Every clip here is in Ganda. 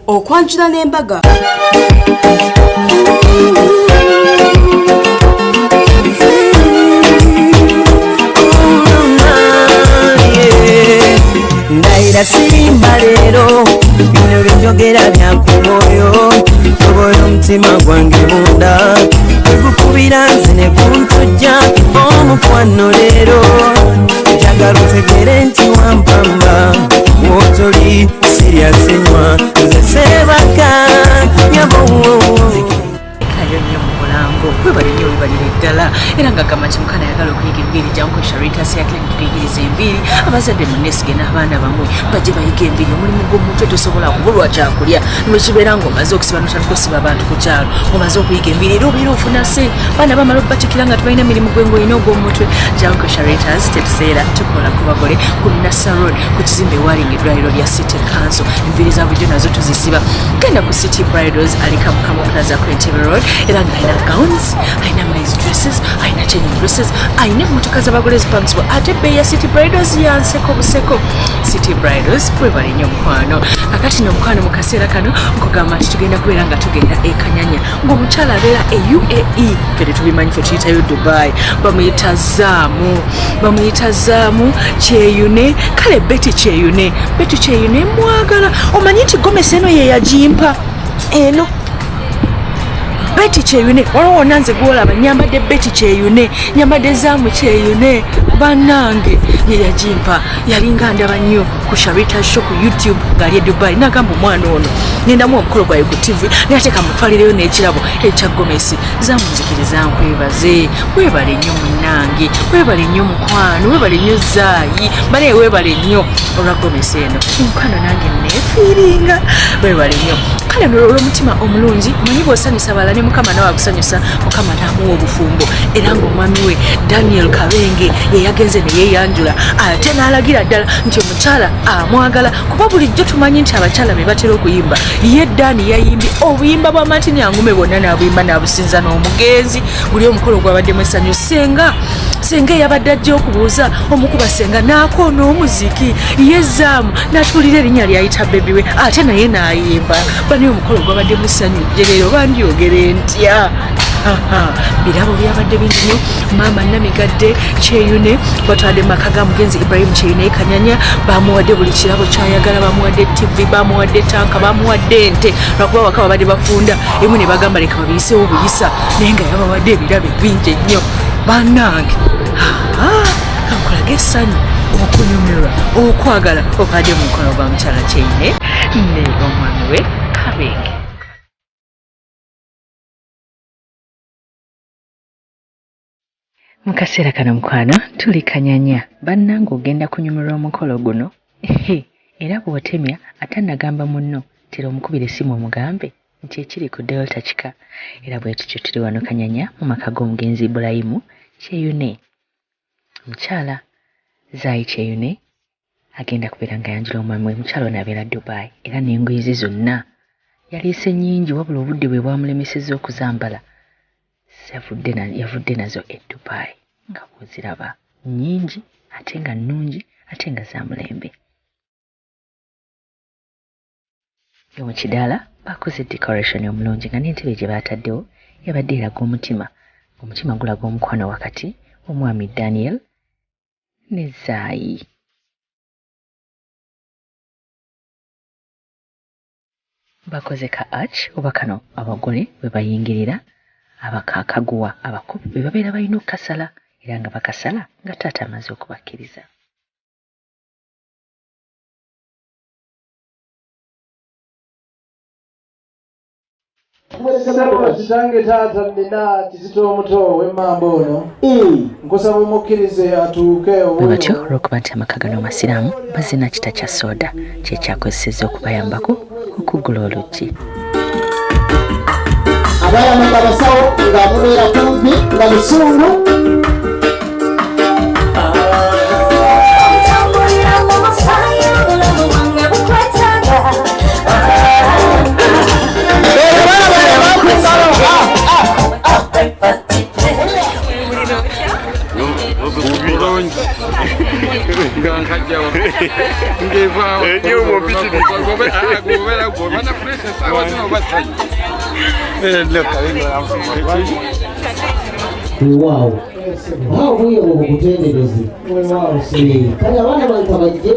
OKWANJULA'NEMBAGA. Ndaira simba lero bino binjogera byakumoyo toboyo omutima gwange munda ekukubira nze ne kuntujja omukwano lero njagala otegere nti wampamba wotoli siryasenywa nze sebaka nyabo Kyeyune mulango webali nyo webalire ddala era nga kamachi mukana yagala okuyiga enviiri janko SHARITAH'SSHOW tuyigiriza enviiri abazadde munesige n'abaana bamwe bajje bayiga enviiri omulimu gw'omuntu tosobola kubulwa kyakulya nekibeera ng'omaze okusiba notandika osiba abantu ku kyalo omaze okuyiga enviiri era obeera ofuna ssente baana bamala okubatikira nga tebalina mirimu gwe ng'olina ogw'omutwe janko SHARITAH's tetuseera tukola ku bagole ku Nassa Road ku kizimbe ewalinga eddwaliro lya City Council enviiri za bulijjo nazo tuzisiba genda ku City Bridals alikamukamu plaza ku Entebbe Road era nga alina gowns, alina men's dresses, alina changing dresses, alina emmotoka z'abagole zipangisibwa ate ebbeeyi ya City Bridals yanseko buseko. City Bridals webali nnyo mukwano kakati n'omukwano mu kaseera kano nkugamba nti tugenda kubeera nga tugenda e Kanyanya ng'omukyala abeera e UAE fere tubimanyi fe tuyitayo Dubai bamuyita zaamu Kyeyune kale Betty Kyeyune mwagala omanyi nti Gomesi eno ye yagimpa eno Betty Kyeyune waliwo nanze gwolaba nyambadde Betty Kyeyune nyambadde zaamu Kyeyune bannange ye yagimpa yalinga ndaba nnyo ku SHARITAH'SSHOW ku YouTube ngali e Dubai nagamba omwana ono ngendamu omukolo gwayo ku TV nateeka mutwalireyo n'ekirabo ekya Gomesi zamunzikiriza nkwebaze webale nnyo munnange webale nnyo mukwano webale nnyo zaayi bale webale nnyo olwa Gomesi eno mukwano nange neefiiringa webale nnyo kale n'olw'omutima omulungi manyi bw'osanyusa bala ne mukama nawe akusanyusa mukama n'amuwa obufumbo era ng'omwami we Daniel Kabenge ye yagenze ne yeeyanjula ate n'alagira ddala nti omukyala amwagala kuba bulijjo tumanyi nti abakyala be batera okuyimba ye Dani yayimbye obuyimba bwa Martin Yangume bonna n'abuyimba n'abusinza n'omugenzi guli omukolo gwabaddemu essanyu senga eyabadde ajja okubuuza omukuba senga n'akoona omuziki ye zaamu n'atuulira erinnya lyayita bebi we ate naye n'ayimba bani omukolo gwabaddemu essanyu jereero bandyogere ntya birabo byabadde bingi nnyo maama Namigadde Kyeyune batwadde maka ga mugenzi Ibrahim Kyeyune Kanyanya bamuwadde buli kirabo kyayagala bamuwadde TV bamuwadde tanka bamuwadde ente lwakuba waka babadde bafunda emu ne bagamba leka babiyisewo obuyisa naye nga yabawadde ebirabe bingi nnyo bannange kankolage essanyu okunyumirwa okwagala okwadde mu mukono gwa mukyala Kyeyune ne omwami we Kabenge. Mukaseera kano mukwano tuli Kanyanya bannange ogenda kunyumirwa omukolo guno era bw'otemya atanagamba munno tera omukubira essimu omugambe nti ekiri ku Delta kika era bwe tutyo tuli wano Kanyanya mu maka g'omugenzi Ibrahim Kyeyune omukyala Zaayi Kyeyune agenda kubeera nga yanjula omwami we mukyala ono abeera Dubai era n'engoye ze zonna yaliise nnyingi wabula obudde bwe bwamulemesezza okuzambala yavudde nazo e Dubai nga bw'oziraba nnyingi ate nga nnungi ate nga za mulembe. Mu kidaala bakoze decoration omulungi nga n'entebe gye baataddewo yabadde eraga omutima gulaga omukwano wakati omwami Daniel ne Zaayi. Bakoze ka arch oba kano abagole bwe bayingirira abakakaguwa abakopi bwe babeera balina okukasala era nga bakasala nga taata amaze okubakkiriza. Kitange taata nina Kizito omuto w'emmamba ono nkusaba omukkirize atuuke bwe batyo olw'okuba nti amaka gano amasiraamu bazina kita kya soda kyekyakozesezza okubayambako okuggula oluggi. Abayambaga abasawo nga mubeera kumpi nga musungu Ngeva Wow. How we are okutendereza. Kale abana bantu bajje.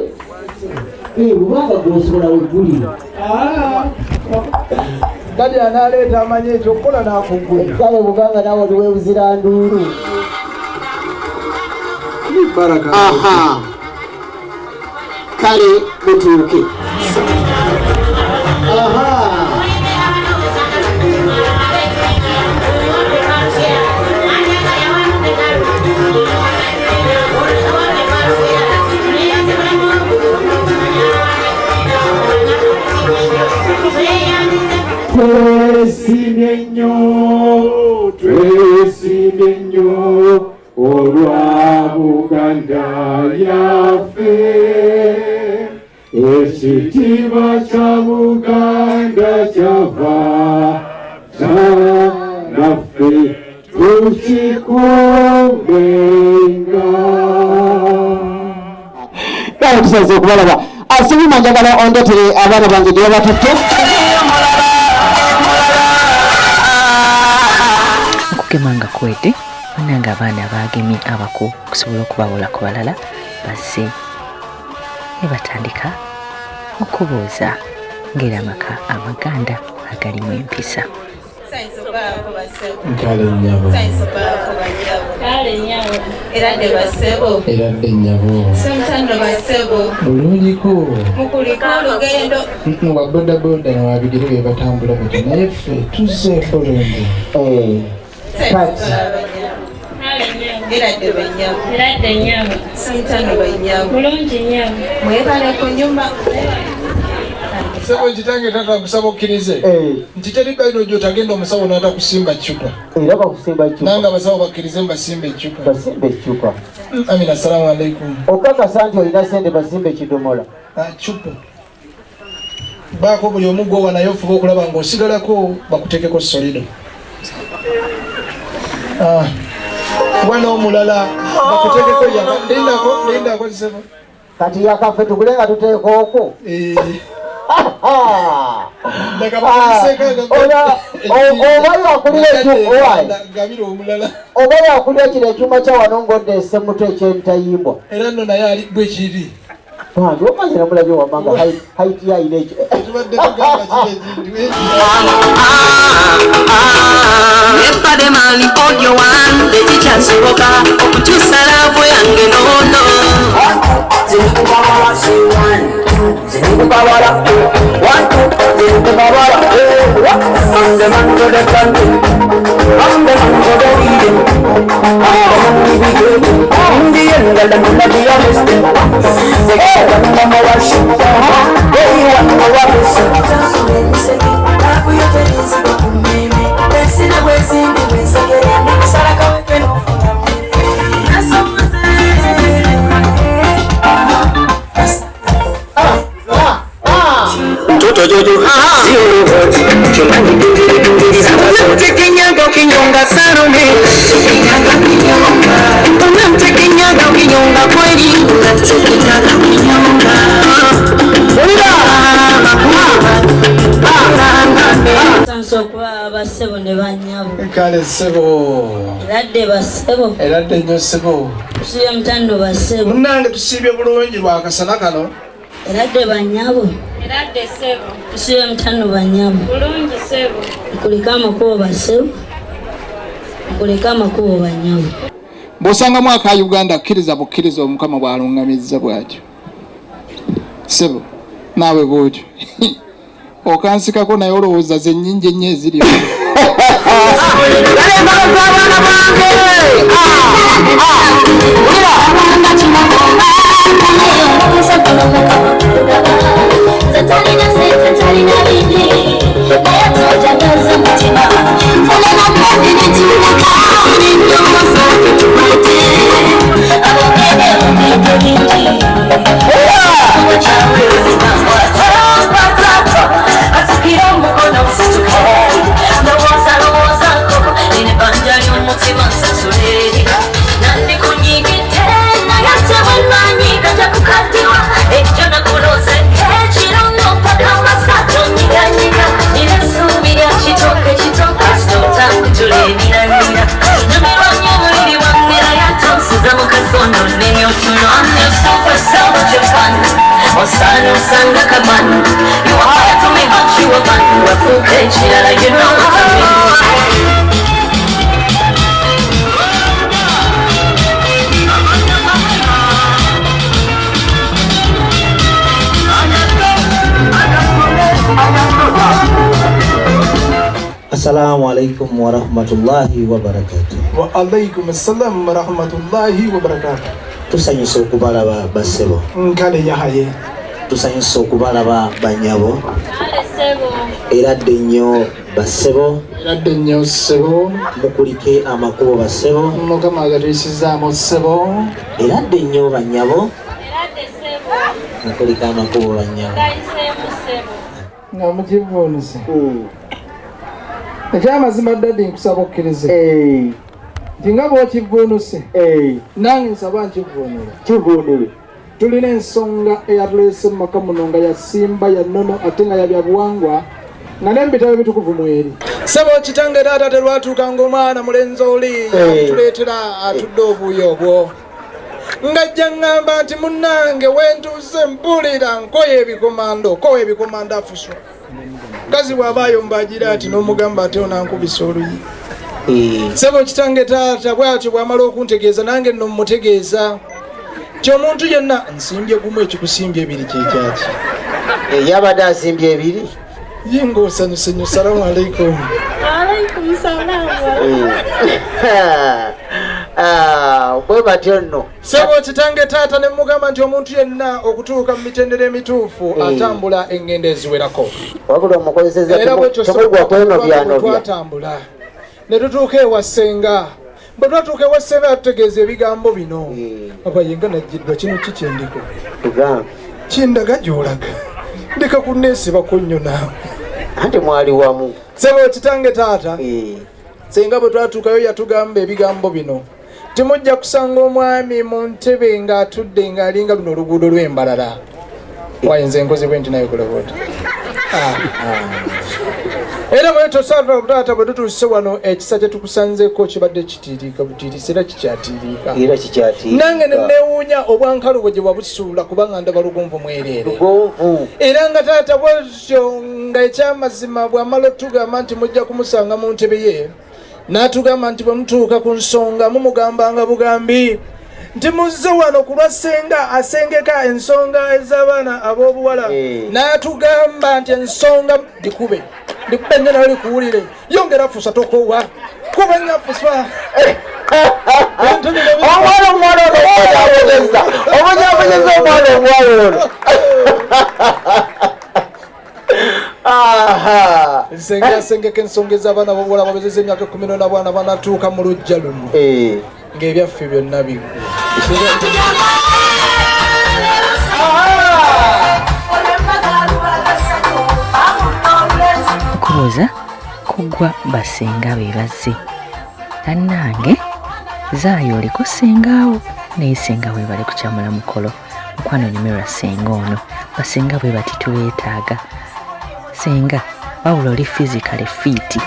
Ubanga gwosobola wegulira. Kale analeeta amanye ekyokukola n'akugula. Kale buganga nawe oli weewuzira nduulu. Baraka. Aha. Kale mutuuke. Aha. Twesimye nnyo olwa Buganda yaffe, ekitiibwa kya Buganda kyava naffe tukikuumenga. Kale tusaze okubalaba. Asibima njagala ondetere abaana bange gye batutte. Okukemanga kwete bananga abaana abagemye abako okusobola okubawola ku balala bazze ne batandika okubuuza ng'era amaka amaganda agalimu empisa. Kale nnyabo. Eradde basebo. Eradde nnyabo. Somtando basebo. Bulungiko. Mukulika olugendo. Wa boda boda na wabigere be batambula bati naye ffe tuzze bulungi. Kati. Eradde banyabo. Eradde nnyabo. Somtando banyabo. Bulungi nnyabo. Mwekale ku nyumba. Sebo nkitange tata kusaba okkirize. Nti teri kaino gy'otagenda omusawo n'atakusimba ccupa. Era bakusimba ccupa. Nange abasawo bakkirize basimbe eccupa. Basimbe eccupa. Amina, assalamu alaikum. Okakasa nti olina sente basimbe ekidomola. Ccupa. Baako buli omu gwowa naye ofuba okulaba ng'osigalako bakuteekeko solido. Wana omulala bakuteekeko yaka. Lindako sebo. Kati yakaffe tugule nga tuteekoko. Oba yakulira kino ekyuma kya wano ng'odde essemuto ekyentayimbwa. Era nno naye ali bwe kiri. Bandi omanyi namulabye wamanga haiti yayina ekyo. Tubadde tugamba kiri ekintu ekyo. Epade mali audio one, the teacher soka, okutusa love yange nono. Zikubawala say 1, 2, zikubawala 1, 2, zikubawala. I'm the man for the country, I'm the man for the region, I'm the man we be good. In the end, I'm gonna be honest. They got number one shit, they want to walk this. Kale sebo. Eradde basebo. Eradde nnyo sebo. Tusiibye mutando basebo. Munnange tusiibye bulungi lwakasana kano. Eradde banyabo. Eradde sebo. Tusiibye mutando banyabo. Bulungi sebo. Nkulika amakubo basebo. Nkulika amakubo banyabo. Bw'osanga mwaka Uganda akkiriza bukkiriza Omukama bw'alungamizza bw'atyo. Sebo, naawe bw'otyo. Okansikako naye olowooza ze nnyingi ennyo eziriyo. Echana kuroze, echiro no paka masato niga Osano sanga kaman. You are hard to me, but you are man. You are full like you know what I mean. Assalamu alaikum wa rahmatullahi wa barakatuh. Wa alaikum assalam wa rahmatullahi wa barakatuh. Tusanyusa okubalaba basebo. Nkale yahaye. Tusanyusa okubalaba banyabo. Eradde nnyo basebo. Eradde nnyo sebo. Mukulike amakubo basebo. Mukama agatisizaamu sebo. Eradde nnyo banyabo. Eradde sebo. Mukulike amakubo banyabo. Gayiseemu sebo. Nga mukivuunise. Ekyamazima ddadde nkusaba okkirize nti nga bw'okivuunuse nange nsaba nkivuunule kivuunule. tulina ensonga eyatuleese mu maka muno nga yasimba ya nnono ate nga yabya buwangwa nga n'ebitabo ebitukuvu mweri sebo kitange taata terwatuuka ng'omwana mulenzi oli tuleetera atudde obuuyo obwo ngajja ngamba nti munnange wentuuse mpulira nkoye ebikomando kowe ebikomando afuswa kazi bw'abaayo mbagira ati n'omugamba ate onankubisa oluyi sebo kitange taata bw'atyo bw'amala okuntegeeza nange nno mmutegeeza ky'omuntu yenna nsimbye gumu ekikusimbye ebiri kyekyaki Yabadde asimbye ebiri. yinga osanyuse nnyo salamu alaikum. Alaikum salaam. Bwe batyo nno. Sebo kitange taata ne mugamba nti omuntu yenna okutuuka mu mitendera emituufu atambula engendo eziwerako. Wabula omukozeseza temugwa kweno byano bya. Twatambula ne tutuuka ewa Ssenga. Bwe twatuuka ewa Ssenga yatutegeeza ebigambo bino. Papa yenga najjiddwa kino kikyendiko. Tugambe. Kindaga gy'olaga. Ndeka kunneesiba kunnyo naawe. Anti mwali wamu. Sebo kitange taata. Ssenga bwe twatuukayo yatugamba ebigambo bino. Timujja kusanga omwami mu ntebe ng'atudde ng'alinga luno oluguudo lw'embalala. Wayinza enkozi bwenti nayo kulabota. Era mwe tosala obutaata bwe tutuuse wano ekisa kye tukusanzeko kibadde kitiiriika butiiriisa era kikyatiiriika. Era kikyatiiriika. Nange ne neewuunya obwankalu bwe gye wabusula kubanga ndaba lugonvu mwereere. Lugonvu. Era nga taata bw'ekyo nga ekyamazima bw'amala otugamba nti mujja kumusanga mu ntebe ye. N'atugamba nti bwe mutuuka ku nsonga mumugambanga bugambi nti muzze wano ku lwa Ssenga asengeka ensonga ez'abaana ab'obuwala. N'atugamba nti ensonga dikube nnyo nawe likuwulire yongera fusa tokowa kuba nnyo fusa. Omwana omwana ono obonyabonyeza omwana omwana ono. Ssenga asengeka ensonga ez'abaana b'obuwala babezeza emyaka 10 n'abaana banatuuka mu lujja luno ng'ebyaffe byonna biggwe. Okubuuza kugwa basenga be bazze. Nannange zaayo oliko sengaawo naye senga we bali kukyamula mukolo mukwano nyumirwa senga ono basenga bwe bati tubeetaaga senga wawula oli physically fit.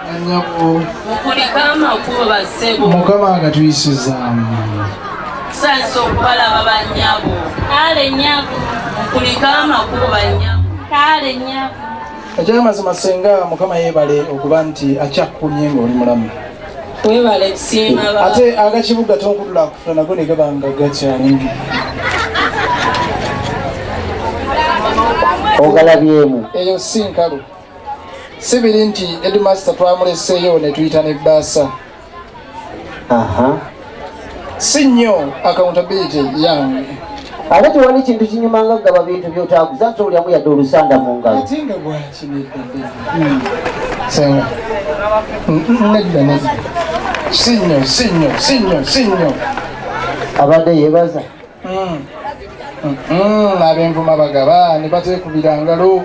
Anyabo. Mukulikama kuba basebo. Mukama agatuyisizaamu. Sanso okubalaba bannyabo. Kale nnyabo. Mukulikama kuba bannyabo. Kale nnyabo. Ekyamazima senga Mukama yeebale okuba nti akyakukumye ng'oli mulamu. Weebale kusiima baba. Ate agakibuga tonkudula kufuna nago ne gaba nga gakyali. Ogalabyemu. Eyo si nkalu. Si biri nti headmaster twamuleseeyo ne tuyita ne bbaasa. Aha. Si nnyo accountability yange. Ate tewali kintu kinyuma nga gaba bintu by'otaaguza nti olyamu yadde olusanda mu ngalo. Ate nga bwaki nedda. Senga. Nedda. Si nnyo. Abadde yeebaza. Ab'envuma bagaba ne bateekubira ngalo.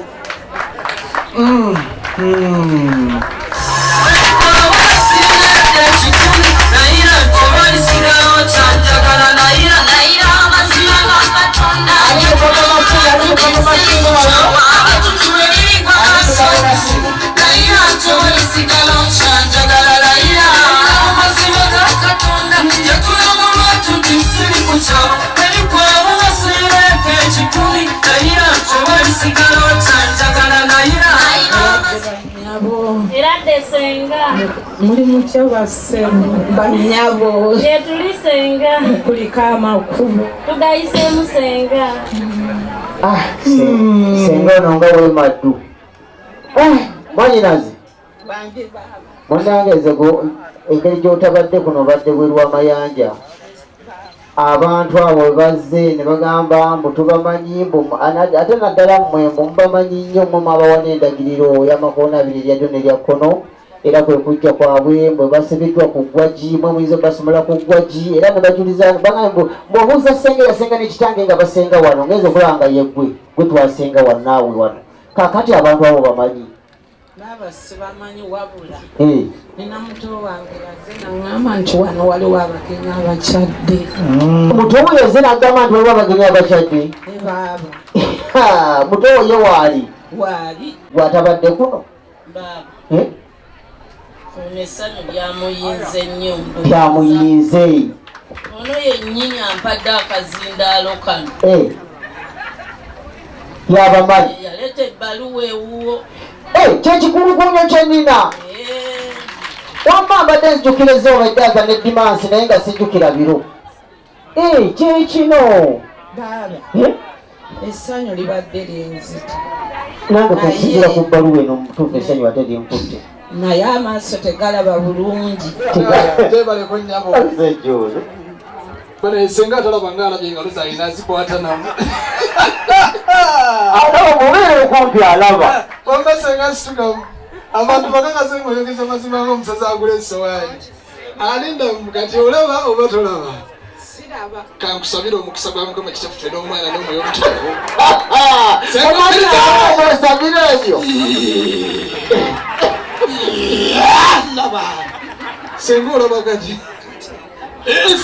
Muri mutya basemu banyabo Tulisenga. kulikama kubo Tugayise musenga. Senga nonga we maddu. Mwanyinazi. Munange go engeri gy'otabadde kuno badde bweru amayanja. Abantu abo bazze ne bagamba mbu tubamanyi ate naddala mmwe mubamanyi nnyo mmwe abawana endagiriro y'amakoona abiri erya ddyo n'erya kkono. Era kwe kujja kwabwe bwe basibiddwa ku ggwagi mwe muyinza basomera ku ggwagi era ne bajuliza bagambe bw'obuuza senga yasenga n'ekitange nga basenga wano ngeze okulaba nga yeggwe gwe twasenga wano naawe wano kaakati abantu abo bamanyi baba sibamanyi wabula nina muto wange yazze naŋŋamba nti wano waliwo abagenyi abakyadde. Muto we yazze n'agamba nti waliwo abagenyi abakyadde baaba muto we ye waali gwatabadde kuno Baba. Onesano lyamuyinze nnyo. Lyamuyinze. Ono yennyini ampadde akazindaalo kano. Yabamanyi. Yaleeta ebbaluwa ewuwo. Kyekikulukuunyo kye nina. Wamma mbadde nzijukiriza obaddaza ne dimansi naye nga sijjukira biro. Kyekino. Baba. Essanyu libadde lyenzita. Nange kusinzira ku bbaluwa eno mutuufu essanyu ate linkutte. Naye amaaso tegalaba bulungi. Tebaleko nnyabo. Bano esenga talaba ng'alabye engalo zange n'azikwata namu. Alaba mubeere okumpi alaba. Wamma senga situkamu. Abantu bakakase ng'oyogeza mazima ng'omusaza agula essowaani. Alinda kati olaba oba tolaba? Siraba. Kankusabira omukisa gwa Mukama kitaffe n'omwana n'omwoyo omutukuvu. Osabira ebyo. Laba. Senga olaba kati.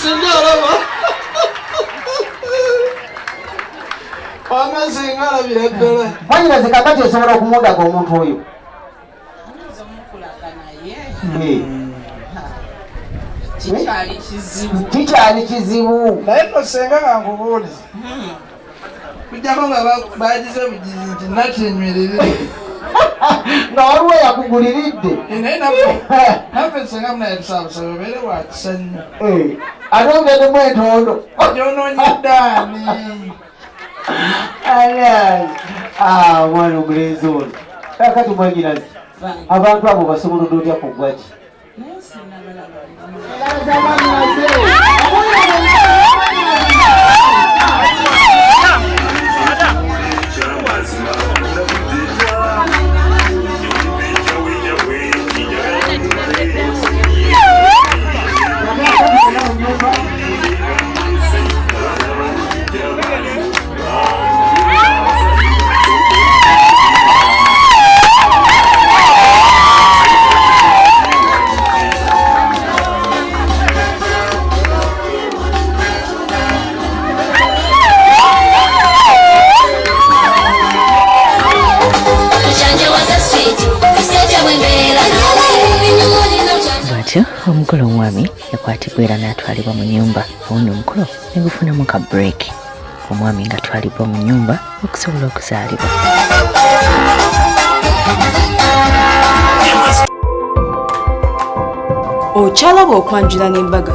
Senga olaba. Wamma senga alabira ddala. Mwanyinaze kakati osobola okumudaga omuntu oyo. Kikyali kizibu. Naye nno senga kankubuulize. Kujjako nga bagize bugizi nti natenywerere. Nga waliwo yakuguliridde. Naye naffe senga munaye tusaabusabe obeere wa kisa nnyo. Ate ongeddemu entondo. Gyonoonyedde ani? Mwana omulenzi ono. Kakati mwanyinaze. Abantu abo basobolodde otya ku ggwaki? omukolo omwami yakwatibwa era n'atwalibwa mu nnyumba owuno omukolo ne gufunamu ka break omwami nga atwalibwa mu nnyumba okusobola okuzaalibwa. Okyalaba okwanjula n'embaga